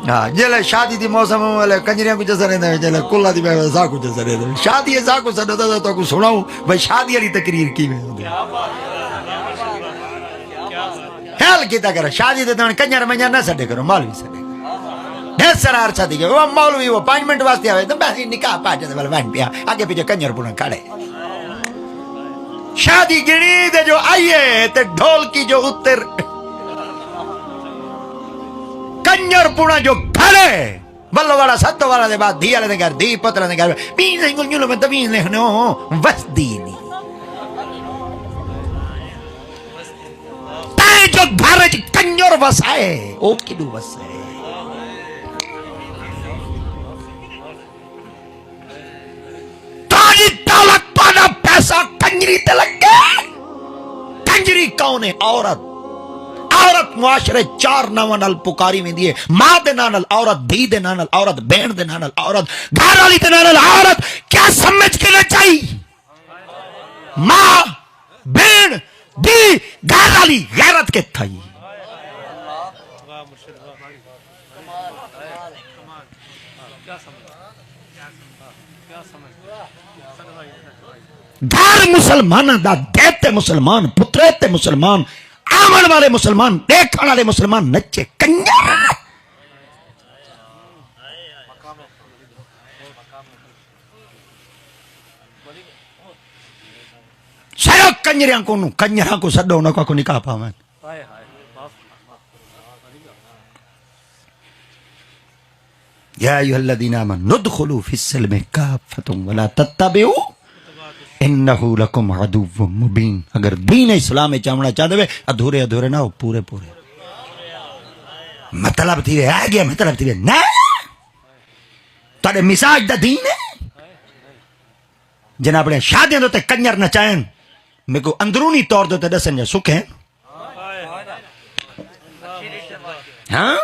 ہاں جیلے شادی دی موسم والے کنجریاں کو جیسا رہتا ہے جیلے کلا دی بیوہ زاکو جیسا رہتا ہے شادی ہے زاکو سا رہتا ہے تو کو سناؤں بھائی شادی علی تقریر کی میں خیال کیتا کرو شادی دیتا ہوں کنجر منجر نہ سڑے کرو مولوی سڑے کرو ڈھیر سرار شادی کرو وہ مولوی وہ 5 منٹ واسطے آوے تو بس نکاح پا جاتے والا وین پیا آگے پیچھے کنجر پونا کھڑے شادی گنی دے جو آئیے تے ڈھول کی جو اتر کنجر پونا جو کھڑے بلو والا ستو والا دے بعد دھیا لے گھر دھی پتر دے گھر پین سے گنجلوں میں تمین لکھنے ہوں وسدینی تائیں جو گھر کنجر وسائے او کدو وسائے تاجی دولت پانا پیسہ کنجری تے لگ گئے کنجری کون ہے عورت عورت معاشرے 4 ناواں نال پکاری میں دیئے ماں دے نال عورت دھی دے نال عورت بہن دے نال عورت گھر والی دے نال عورت کیا سمجھ کے لے چاہیے ماں بہن دی گھر والی غیرت کے تھائی گھر مسلمان دا دیتے مسلمان پتریتے مسلمان آمن والے مسلمان دیکھن والے مسلمان نچے کنجر سارا کنجریاں کو سڈو انہوں کو نکاح پاویں یا ایھا الذین آمنوا ادخلوا فی السلم کافۃ ولا تتبعوا انہو لکم عدو مبین اگر دین اسلام میں چاہنا چاہتے ہوئے ادھورے ادھورے نہ ہو پورے پورے مطلب تھی ہے گیا مطلب تھی ہے نا تو مساج دا دین ہے جناب نے شادیاں دوتے کنجر نہ چاہیں میں کو اندرونی طور دوتے دسن جا سکھ ہیں ہاں